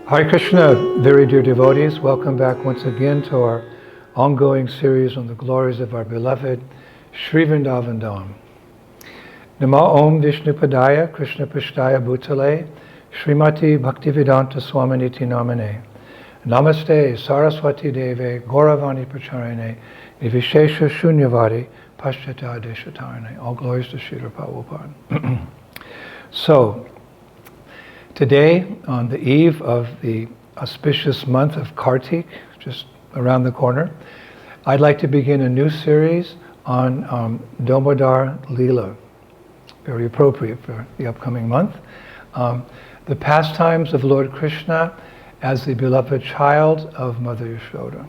Hare Krishna, very dear devotees. Welcome back once again to our ongoing series on the glories of our beloved Sri Vrindavan Dham. Namo Om Vishnu Padaya Krishna Pishtaya Bhutale Srimati Bhaktivedanta Swaminiti Namane Namaste Saraswati Deve Gauravani Pracharine Nivishesha Shunyavadi Pashyata Deshatarane. All glories to Srila Prabhupada. So, today, on the eve of the auspicious month of Kartik, just around the corner, I'd like to begin a new series on Damodar Leela, very appropriate for the upcoming month. The pastimes of Lord Krishna as the beloved child of Mother Yashoda.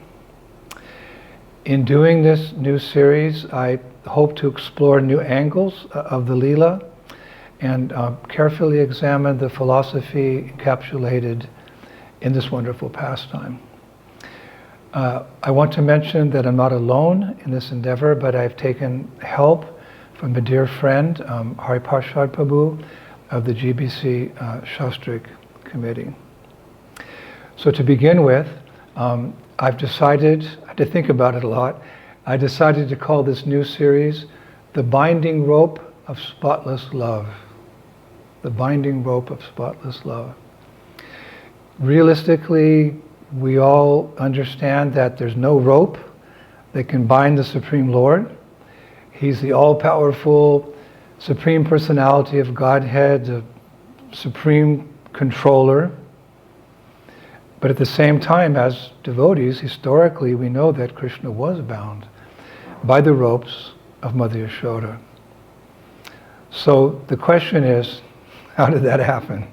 In doing this new series, I hope to explore new angles of the Leela and carefully examine the philosophy encapsulated in this wonderful pastime. I want to mention that I'm not alone in this endeavor, but I've taken help from a dear friend, Hari Parshad Prabhu of the GBC Shastric Committee. So to begin with, I've decided, I had to think about it a lot, I decided to call this new series The Binding Rope of Spotless Love. The Binding Rope of Spotless Love. Realistically, we all understand that there's no rope that can bind the Supreme Lord. He's the all-powerful Supreme Personality of Godhead, the Supreme Controller. But at the same time, as devotees, historically, we know that Krishna was bound by the ropes of Mother Yashoda. So the question is, how did that happen?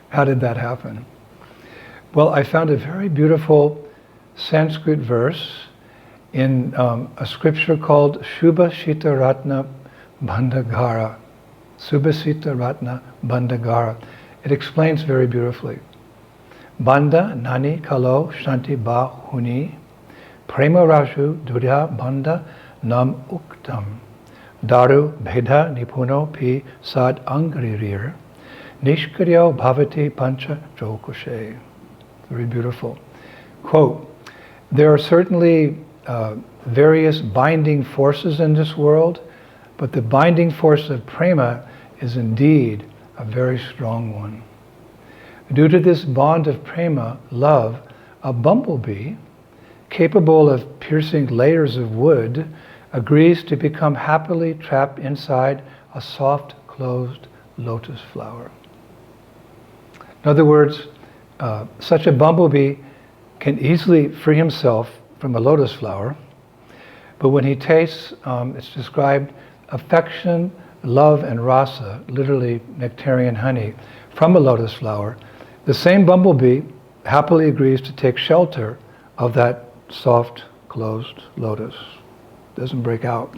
How did that happen? Well, I found a very beautiful Sanskrit verse in a scripture called Subhasita Ratna Bandhagara. Subhasita Ratna Bandhagara. It explains very beautifully. Banda nani kalo shanti ba huni prema raju dudha banda nam uktam daru bheda nipuno pi sad angririr nishkaryo bhavati pancha jokushe. Very beautiful. Quote, there are certainly various binding forces in this world, but the binding force of prema is indeed a very strong one. Due to this bond of prema, love, a bumblebee, capable of piercing layers of wood, agrees to become happily trapped inside a soft, closed lotus flower. In other words, such a bumblebee can easily free himself from a lotus flower, but when he tastes, it's described, affection, love, and rasa, literally nectarian honey, from a lotus flower, the same bumblebee happily agrees to take shelter of that soft, closed lotus. Doesn't break out.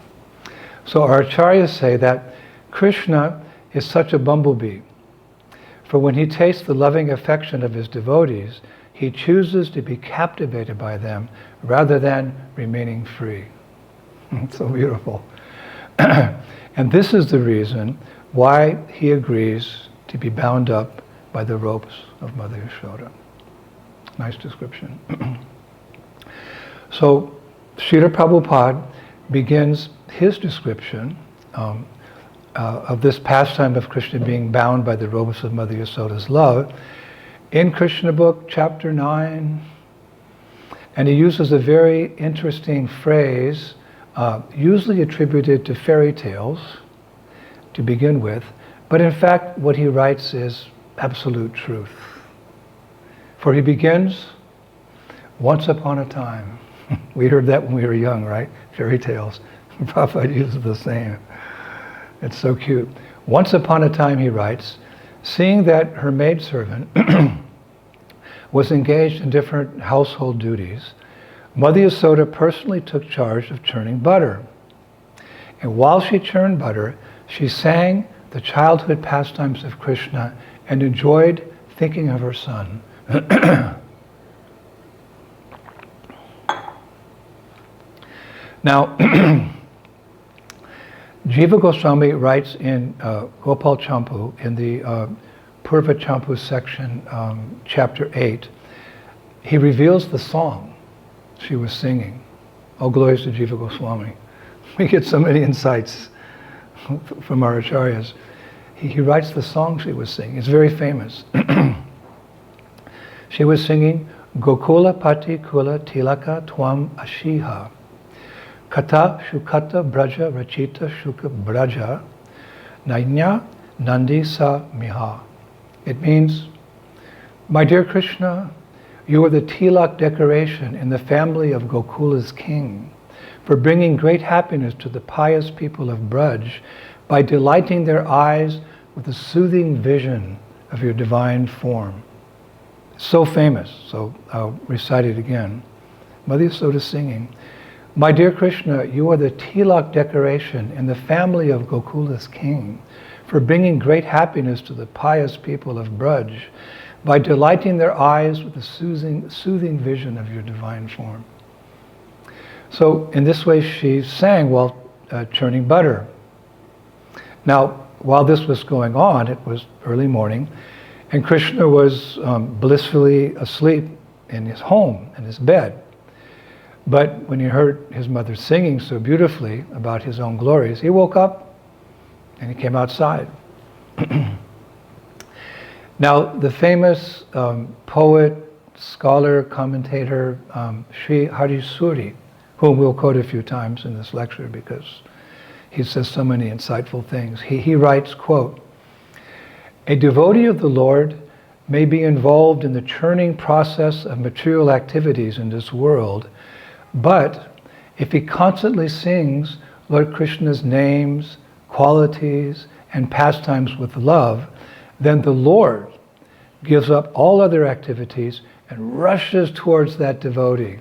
So our acharyas say that Krishna is such a bumblebee. For when he tastes the loving affection of his devotees, he chooses to be captivated by them rather than remaining free. It's so beautiful. And this is the reason why he agrees to be bound up by the ropes of Mother Yashoda. Nice description. So, Srila Prabhupada begins his description of this pastime of Krishna being bound by the ropes of Mother Yasoda's love in Krishna book, chapter 9. And he uses a very interesting phrase, usually attributed to fairy tales, to begin with. But in fact, what he writes is absolute truth. For he begins, once upon a time. We heard that when we were young, right? Fairy tales. Prabhupada uses the same. It's so cute. Once upon a time, he writes, seeing that her maidservant was engaged in different household duties, Mother Yasoda personally took charge of churning butter. And while she churned butter, she sang the childhood pastimes of Krishna and enjoyed thinking of her son. Now, Jiva Goswami writes in Gopal Champu, in the Purva Champu section, chapter 8, he reveals the song she was singing. All glories to Jiva Goswami. We get so many insights from our acharyas. He writes the song she was singing. It's very famous. She was singing, Gokula Pati Kula Tilaka Twam Ashiha. Kata Shukata Braja Rachita Shuka Braja Nainya Nandi Sa Miha. It means, my dear Krishna, you are the tilak decoration in the family of Gokula's king, for bringing great happiness to the pious people of Braj by delighting their eyes with the soothing vision of your divine form. So famous, so I'll recite it again. Mother Yasoda singing, my dear Krishna, you are the tilak decoration in the family of Gokula's king, for bringing great happiness to the pious people of Braj by delighting their eyes with the soothing vision of your divine form. So in this way she sang while churning butter. Now, while this was going on, it was early morning, and Krishna was blissfully asleep in his home, in his bed. But when he heard his mother singing so beautifully about his own glories, he woke up and he came outside. Now, the famous poet, scholar, commentator, Sri Harisuri, whom we'll quote a few times in this lecture because he says so many insightful things. He writes, quote, a devotee of the Lord may be involved in the churning process of material activities in this world, but if he constantly sings Lord Krishna's names, qualities, and pastimes with love, then the Lord gives up all other activities and rushes towards that devotee.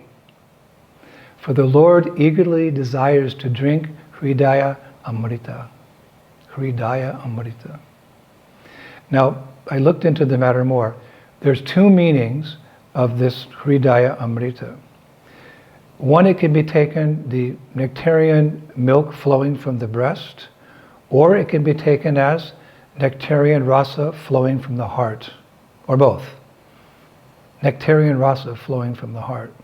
For the Lord eagerly desires to drink Hridaya Amrita. Hridaya Amrita. Now, I looked into the matter more. There's two meanings of this Hridaya Amrita. One, it can be taken the nectarian milk flowing from the breast, or it can be taken as nectarian rasa flowing from the heart, or both. Nectarian rasa flowing from the heart.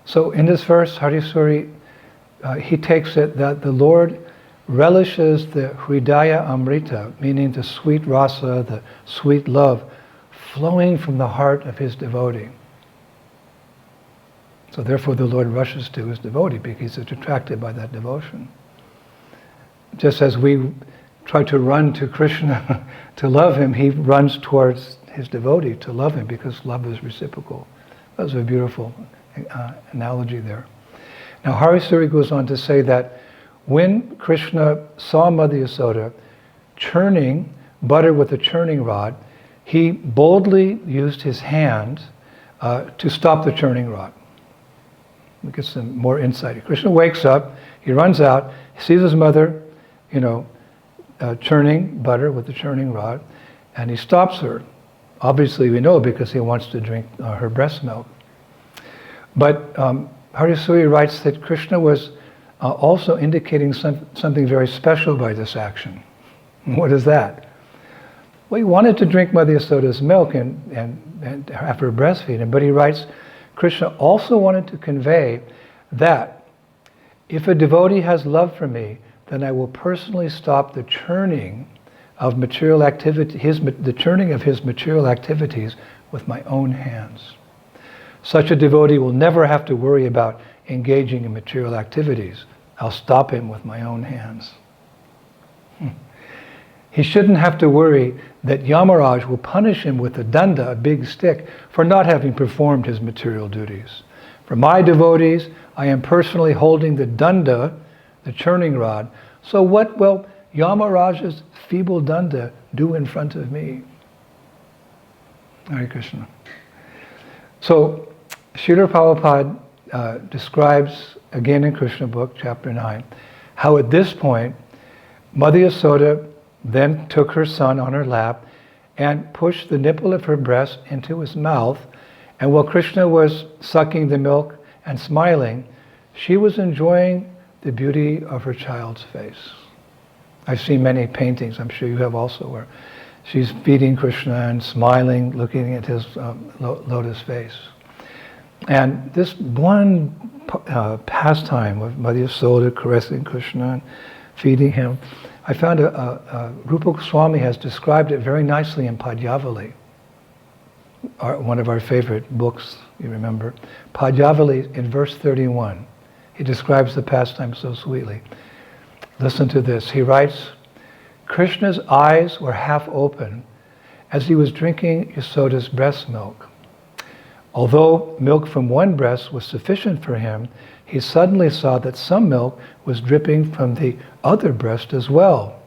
So in this verse, Harisuri, he takes it that the Lord relishes the Hridaya Amrita, meaning the sweet rasa, the sweet love, flowing from the heart of his devotee. So therefore the Lord rushes to his devotee because he's attracted by that devotion. Just as we try to run to Krishna to love him, he runs towards his devotee to love him because love is reciprocal. That was a beautiful analogy there. Now Harisuri goes on to say that when Krishna saw Mother Yasoda churning butter with a churning rod, he boldly used his hand to stop the churning rod. We get some more insight. Krishna wakes up, he runs out, he sees his mother, churning butter with the churning rod, and he stops her. Obviously we know because he wants to drink her breast milk. But Harisuri writes that Krishna was also indicating something very special by this action. What is that? Well, he wanted to drink Mother Yasoda's milk and after breastfeeding, but he writes, Krishna also wanted to convey that if a devotee has love for me, then I will personally stop the churning of material activity, the churning of his material activities with my own hands. Such a devotee will never have to worry about engaging in material activities. I'll stop him with my own hands. He shouldn't have to worry that Yamaraj will punish him with a danda, a big stick, for not having performed his material duties. For my devotees, I am personally holding the danda, the churning rod. So what will Yamaraj's feeble danda do in front of me? Hare Krishna. So, Srila Prabhupada describes, again in Krishna book, chapter 9, how at this point, Mother Yasoda then took her son on her lap and pushed the nipple of her breast into his mouth, and while Krishna was sucking the milk and smiling, she was enjoying the beauty of her child's face. I've seen many paintings, I'm sure you have also, where she's feeding Krishna and smiling, looking at his lotus face. And this one pastime of Mother Yasoda caressing Krishna and feeding him, I found Rupa Goswami has described it very nicely in Padyavali, one of our favorite books, you remember. Padyavali, in verse 31, he describes the pastime so sweetly. Listen to this. He writes, Krishna's eyes were half open as he was drinking Yasoda's breast milk. Although milk from one breast was sufficient for him, he suddenly saw that some milk was dripping from the other breast as well.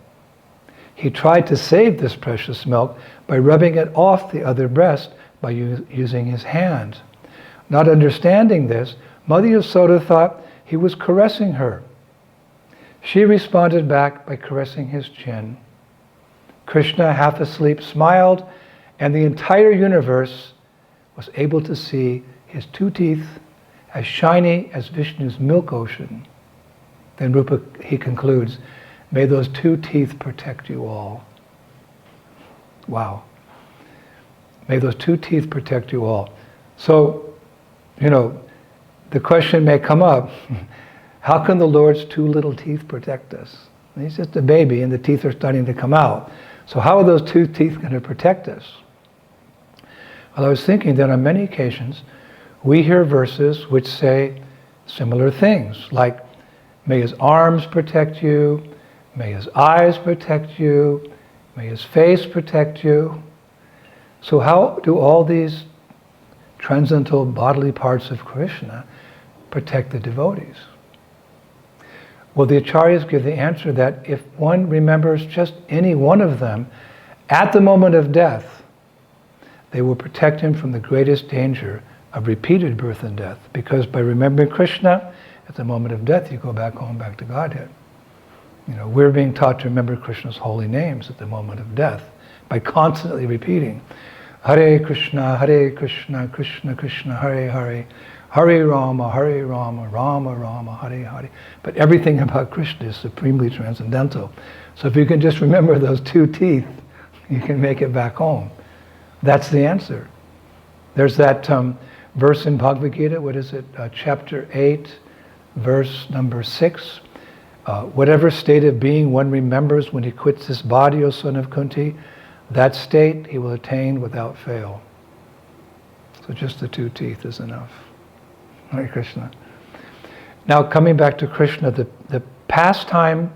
He tried to save this precious milk by rubbing it off the other breast by using his hand. Not understanding this, Mother Yasoda thought he was caressing her. She responded back by caressing his chin. Krishna, half asleep, smiled, and the entire universe was able to see his 2 teeth as shiny as Vishnu's milk ocean. Then Rupa, he concludes, may those 2 teeth protect you all. Wow. May those 2 teeth protect you all. So, the question may come up, how can the Lord's 2 little teeth protect us? He's just a baby and the teeth are starting to come out. So how are those 2 teeth going to protect us? Well, I was thinking that on many occasions, we hear verses which say similar things, like, may his arms protect you, may his eyes protect you, may his face protect you. So how do all these transcendental bodily parts of Krishna protect the devotees? Well, the acharyas give the answer that if one remembers just any one of them at the moment of death, they will protect him from the greatest danger of repeated birth and death. Because by remembering Krishna, at the moment of death, you go back home, back to Godhead. We're being taught to remember Krishna's holy names at the moment of death by constantly repeating, Hare Krishna, Krishna Krishna, Hare Hare, Hare Rama, Rama Rama, Hare Hare. But everything about Krishna is supremely transcendental. So if you can just remember those 2 teeth, you can make it back home. That's the answer. There's that verse in Bhagavad Gita, what is it? Chapter 8, verse number 6. Whatever state of being one remembers when he quits this body, O son of Kunti, that state he will attain without fail. So just the 2 teeth is enough. Hare Krishna. Now coming back to Krishna, the pastime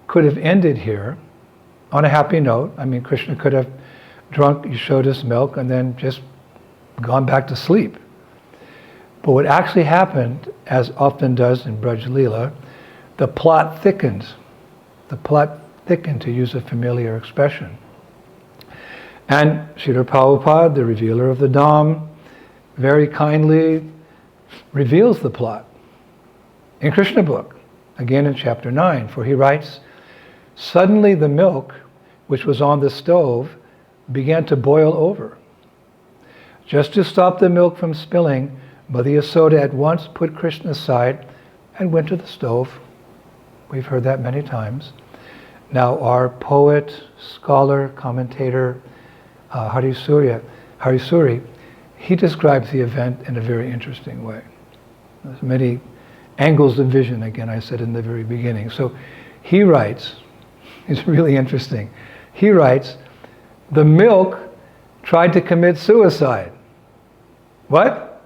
could have ended here on a happy note. I mean, Krishna could have drunk Yashoda's milk and then just gone back to sleep. But what actually happened, as often does in Braj Leela, the plot thickened. The plot thickened, to use a familiar expression. And Srila Prabhupada, the revealer of the Dham, very kindly reveals the plot in Krishna book, again in chapter 9, for he writes, suddenly the milk which was on the stove began to boil over. Just to stop the milk from spilling, Mother Yasoda at once put Krishna aside and went to the stove. We've heard that many times. Now our poet, scholar, commentator, Harisuri, he describes the event in a very interesting way. There's many angles of vision, again, I said in the very beginning. So he writes, it's really interesting, he writes, the milk tried to commit suicide. What?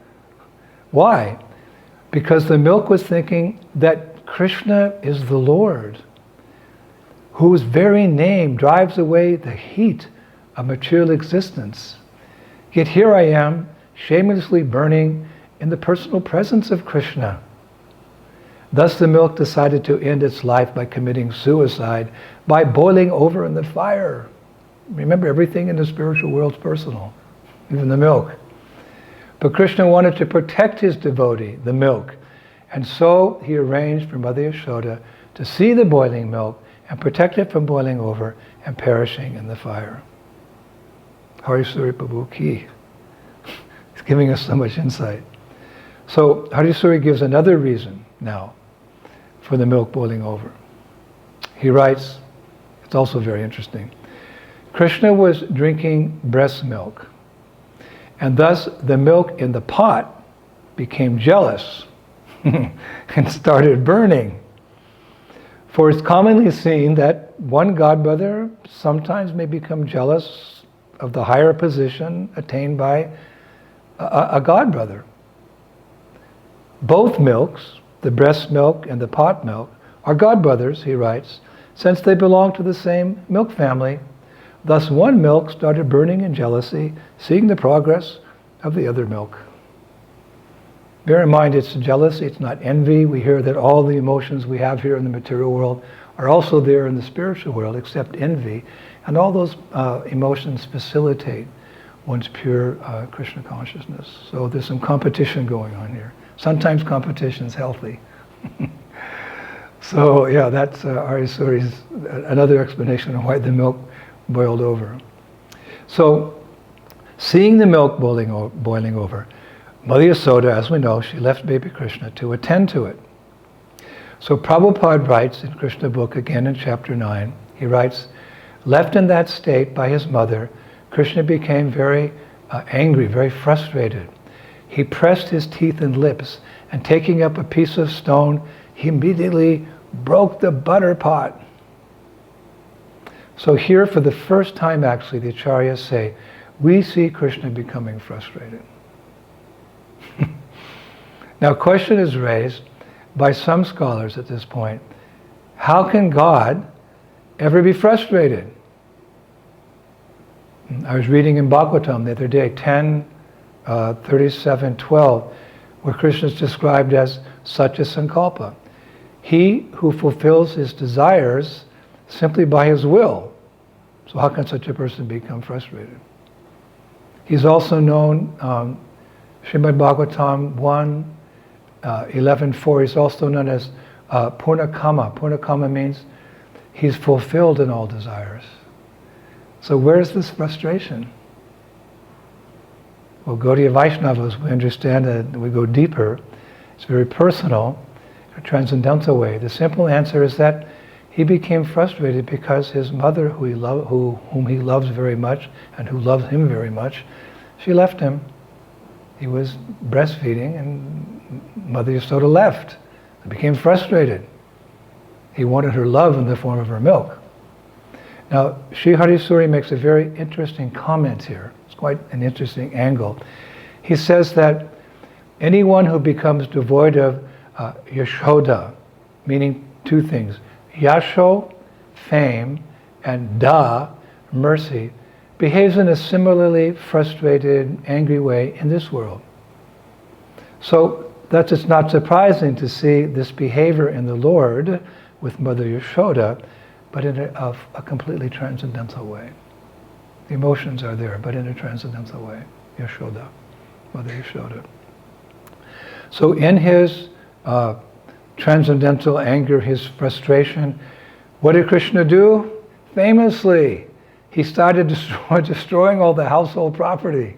Why? Because the milk was thinking that Krishna is the Lord, whose very name drives away the heat of material existence. Yet here I am, shamelessly burning in the personal presence of Krishna. Thus the milk decided to end its life by committing suicide, by boiling over in the fire. Remember, everything in the spiritual world is personal, even the milk. But Krishna wanted to protect his devotee, the milk, and so he arranged for Mother Yashoda to see the boiling milk and protect it from boiling over and perishing in the fire. Harisuri Prabhu Ki. He's giving us so much insight. So Harisuri gives another reason now for the milk boiling over. He writes, it's also very interesting, Krishna was drinking breast milk, and thus the milk in the pot became jealous and started burning. For it's commonly seen that one godbrother sometimes may become jealous of the higher position attained by a godbrother. Both milks, the breast milk and the pot milk, are godbrothers, he writes, since they belong to the same milk family. Thus one milk started burning in jealousy, seeing the progress of the other milk. Bear in mind, it's jealousy, it's not envy. We hear that all the emotions we have here in the material world are also there in the spiritual world, except envy. And all those emotions facilitate one's pure Krishna consciousness. So there's some competition going on here. Sometimes competition is healthy. So yeah, that's Aryasuri's another explanation of why the milk boiled over. So, seeing the milk boiling over, Mother Yasoda, as we know, she left baby Krishna to attend to it. So Prabhupada writes in Krishna book, again in chapter 9, he writes, left in that state by his mother, Krishna became very angry, very frustrated. He pressed his teeth and lips, and taking up a piece of stone, he immediately broke the butter pot. So here, for the first time actually, the Acharyas say, we see Krishna becoming frustrated. Now, a question is raised by some scholars at this point. How can God ever be frustrated? I was reading in Bhagavatam the other day, 10:37-12, where Krishna is described as Satya Sankalpa. He who fulfills his desires simply by his will. So how can such a person become frustrated? He's also known, Srimad Bhagavatam 1:11-4, he's also known as Purnakama. Purnakama means he's fulfilled in all desires. So where's this frustration? Well, Gaudiya Vaishnavas, we understand that we go deeper. It's very personal, a transcendental way. The simple answer is that he became frustrated because his mother, whom he loves very much and who loves him very much, she left him. He was breastfeeding and Mother Yasoda left. He became frustrated. He wanted her love in the form of her milk. Now, Sri Harisuri makes a very interesting comment here. It's quite an interesting angle. He says that anyone who becomes devoid of Yashoda, meaning two things, Yasho, fame, and Da, mercy, behaves in a similarly frustrated, angry way in this world. So thus it's not surprising to see this behavior in the Lord with Mother Yashoda, but in a completely transcendental way. The emotions are there, but in a transcendental way. Yashoda, Mother Yashoda. So in his transcendental anger, his frustration, what did Krishna do? Famously, he started destroying all the household property.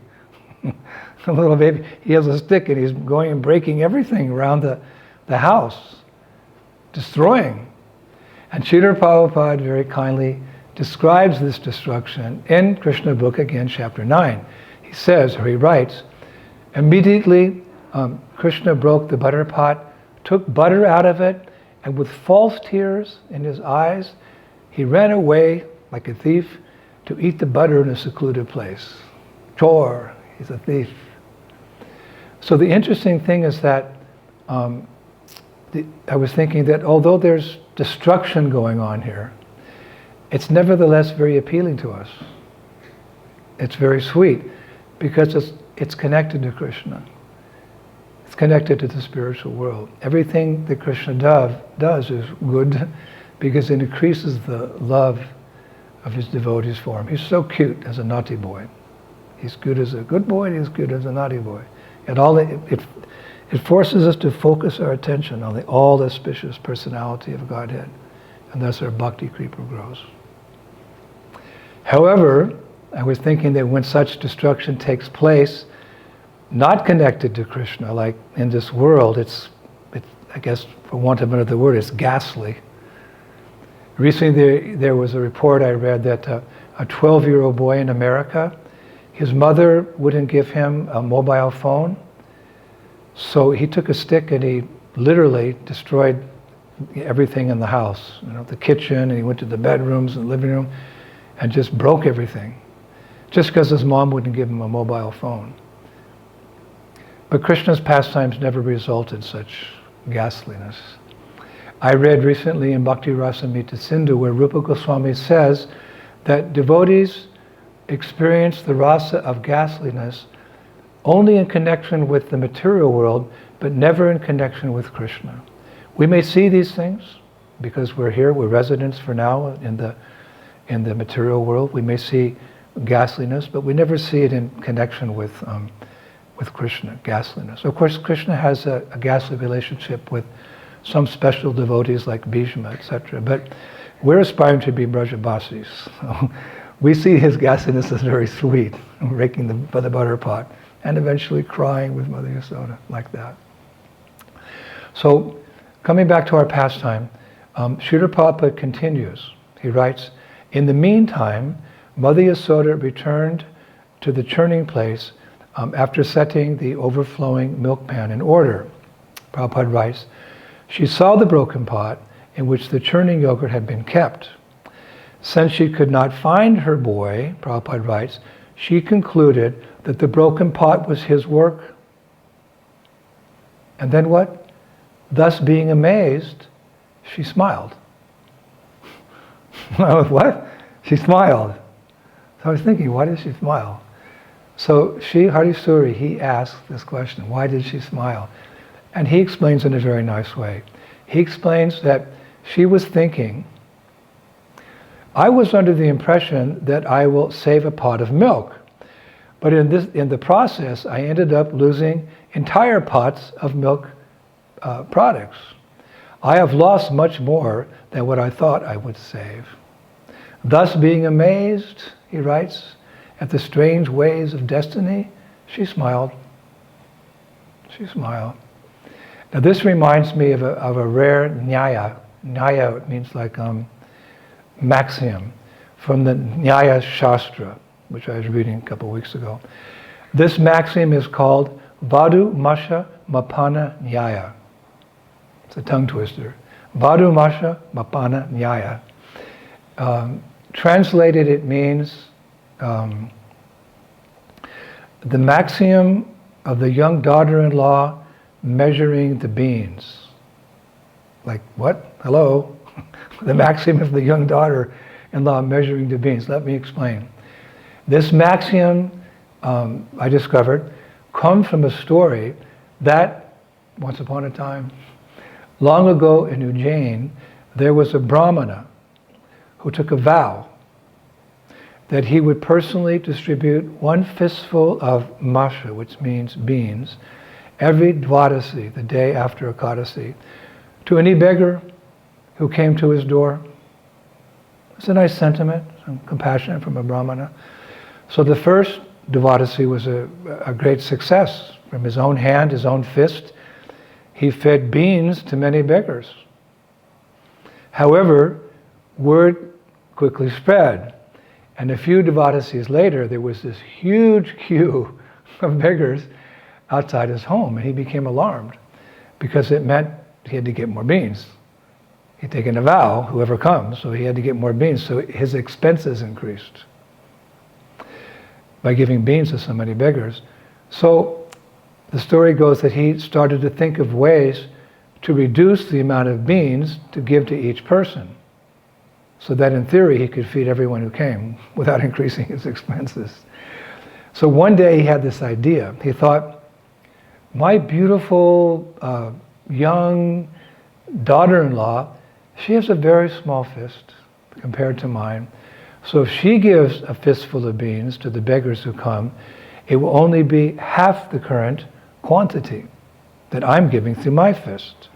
A little baby, he has a stick and he's going and breaking everything around the house, destroying. And Srila Prabhupada very kindly describes this destruction in Krishna book, again, chapter 9. He says, or he writes, immediately Krishna broke the butter pot, took butter out of it, and with false tears in his eyes, he ran away like a thief to eat the butter in a secluded place. Chor, he's a thief. So the interesting thing is that I was thinking that although there's destruction going on here, it's nevertheless very appealing to us. It's very sweet because it's connected to Krishna. It's connected to the spiritual world. Everything that Krishna does is good because it increases the love of his devotees for him. He's so cute as a naughty boy. He's good as a good boy and he's good as a naughty boy. And it forces us to focus our attention on the all-auspicious personality of Godhead. And thus our bhakti kripa grows. However, I was thinking that when such destruction takes place, not connected to Krishna, like in this world, it's I guess, for want of another word, it's ghastly. Recently there was a report I read that a 12-year-old boy in America. His mother wouldn't give him a mobile phone, so he took a stick and he literally destroyed everything in the house. The kitchen, and he went to the bedrooms and living room and just broke everything, just because his mom wouldn't give him a mobile phone. But Krishna's pastimes never resulted in such ghastliness. I read recently in Bhakti Rasamrita Sindhu where Rupa Goswami says that devotees experience the rasa of ghastliness only in connection with the material world, but never in connection with Krishna. We may see these things because we're here, we're residents for now in the material world. We may see ghastliness, but we never see it in connection with Krishna, ghastliness. Of course, Krishna has a ghastly relationship with some special devotees like Bhishma, etc. But we're aspiring to be Brajabasis. So we see his ghastliness as very sweet, raking the butter pot, and eventually crying with Mother Yasoda, like that. So, coming back to our pastime, Srila Prabhupada continues. He writes, in the meantime, Mother Yasoda returned to the churning place after setting the overflowing milk pan in order. Prabhupada writes, she saw the broken pot in which the churning yogurt had been kept. Since she could not find her boy, Prabhupada writes, she concluded that the broken pot was his work. And then what? Thus being amazed, she smiled. What? She smiled. So I was thinking, why did she smile? So Sri Harisuri, he asked this question, why did she smile? And he explains in a very nice way. He explains that she was thinking, I was under the impression that I will save a pot of milk. But in the process, I ended up losing entire pots of milk products. I have lost much more than what I thought I would save. Thus being amazed, he writes, at the strange ways of destiny, she smiled. She smiled. Now this reminds me of a rare nyaya. Nyaya means like maxiom from the Nyaya Shastra, which I was reading a couple of weeks ago. This maxim is called Vadu Masha Mapana Nyaya. It's a tongue twister. Vadu Masha Mapana Nyaya. Translated, it means the maxim of the young daughter-in-law measuring the beans. Like, what? Hello? The maxim of the young daughter-in-law measuring the beans. Let me explain. This maxim, I discovered, comes from a story that, once upon a time, long ago in Ujjain, there was a Brahmana who took a vow that he would personally distribute one fistful of masha, which means beans, every Dwadasi, the day after Ekadasi, to any beggar who came to his door. It's a nice sentiment, some compassion from a Brahmana. So the first Dwadasi was a great success. From his own hand, his own fist, he fed beans to many beggars. However, word quickly spread. And a few Dvadasis later, there was this huge queue of beggars outside his home, and he became alarmed because it meant he had to get more beans. He'd taken a vow, whoever comes, so he had to get more beans, so his expenses increased by giving beans to so many beggars. So the story goes that he started to think of ways to reduce the amount of beans to give to each person, so that in theory he could feed everyone who came without increasing his expenses. So one day he had this idea. He thought, my beautiful young daughter-in-law, she has a very small fist compared to mine. So if she gives a fistful of beans to the beggars who come, it will only be half the current quantity that I'm giving through my fist.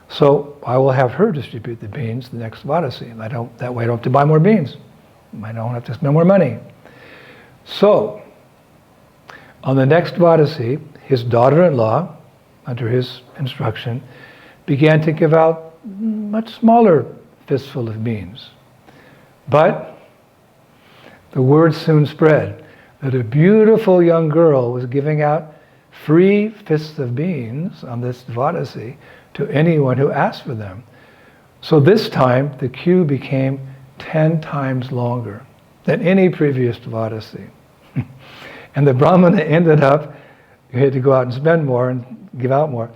So I will have her distribute the beans the next Vadasi. And that way I don't have to buy more beans. I don't have to spend more money. So, on the next Vadasi, his daughter-in-law, under his instruction, began to give out much smaller fistful of beans. But the word soon spread that a beautiful young girl was giving out free fists of beans on this Dvadasi to anyone who asked for them. So this time, the queue became 10 times longer than any previous Dvadasi. And the Brahmana ended up, he had to go out and spend more and give out more.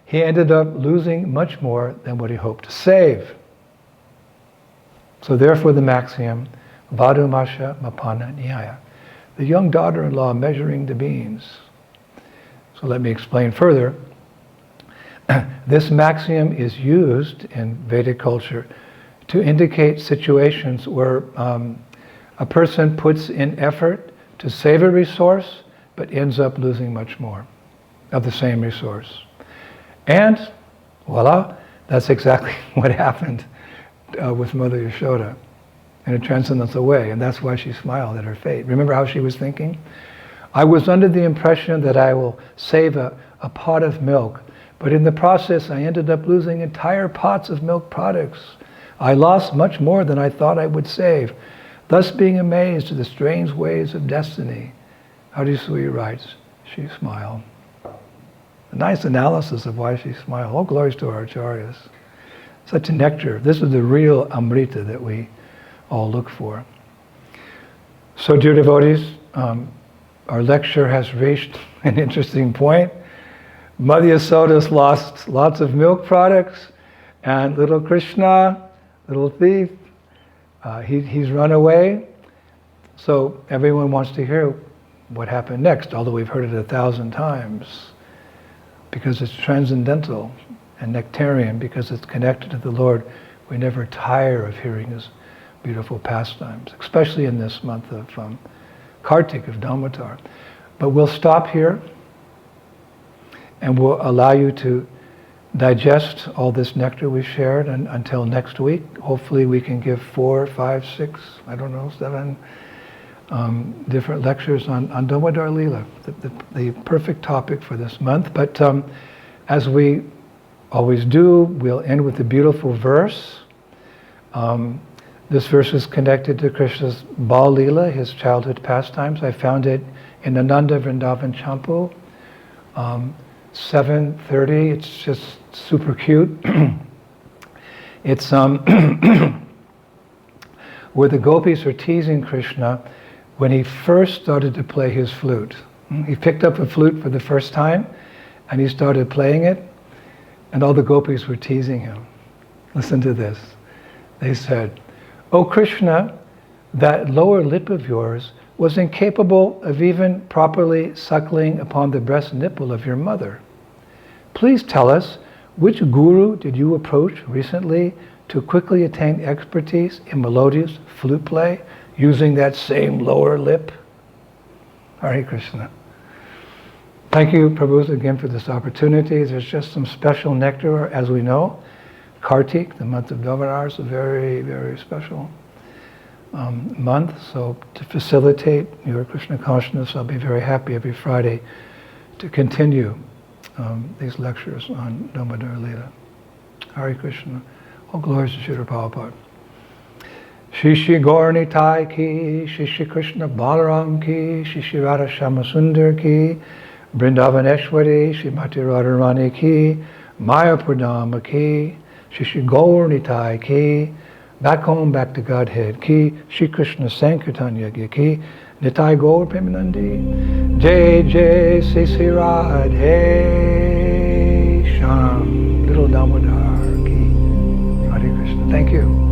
He ended up losing much more than what he hoped to save. So therefore the maxim, Vadumasha Mapana Nyaya, the young daughter-in-law measuring the beans. So let me explain further. This maxim is used in Vedic culture to indicate situations where a person puts in effort to save a resource, but ends up losing much more of the same resource. And voila, that's exactly what happened with Mother Yashoda in a transcendental way, and that's why she smiled at her fate. Remember how she was thinking? I was under the impression that I will save a pot of milk, but in the process I ended up losing entire pots of milk products. I lost much more than I thought I would save, thus being amazed at the strange ways of destiny. Hadisui writes, she smiled. A nice analysis of why she smiled. All glories to our acharyas. Such a nectar. This is the real amrita that we all look for. So dear devotees, our lecture has reached an interesting point. Mother Yasoda's lost lots of milk products, and little Krishna, little thief, he's run away. So everyone wants to hear what happened next, although we've heard it 1,000 times, because it's transcendental and nectarian, because it's connected to the Lord. We never tire of hearing His beautiful pastimes, especially in this month of Kartik, of Damodar. But we'll stop here, and we'll allow you to digest all this nectar we shared until next week. Hopefully we can give 4, 5, 6, 7 different lectures on Damodar Leela, the perfect topic for this month. But as we always do, we'll end with a beautiful verse. This verse is connected to Krishna's Bal Leela, his childhood pastimes. I found it in Ananda Vrindavan Champu, 7:30. It's just super cute. It's where the gopis are teasing Krishna when he first started to play his flute. He picked up a flute for the first time and he started playing it, and all the gopis were teasing him. Listen to this. They said, "Oh Krishna, that lower lip of yours was incapable of even properly suckling upon the breast nipple of your mother. Please tell us, which guru did you approach recently to quickly attain expertise in melodious flute play using that same lower lip?" Hare Krishna. Thank you, Prabhu, again for this opportunity. There's just some special nectar, as we know. Kartik, the month of Damodar, is a very, very special month. So to facilitate your Krishna consciousness, I'll be very happy every Friday to continue these lectures on Damodar Leela. Hare Krishna. All glories to Srila Prabhupada. Shri Shri Gaur Nitai ki, Shri Shri Krishna Balaram ki, Shri Shri Radha Shamasundar ki, Vrindavaneshwari, Shri Mati Radharani ki, Mayapur Dhama ki, Shri Shri Gaur Nitai ki, back home, back to Godhead ki, Shri Krishna Sankirtan Yagya ki, Nitai Gaur Premanandi, Jai Jai Sri Sri Radhe Sham, Little Damodar ki. Hare Krishna. Thank you.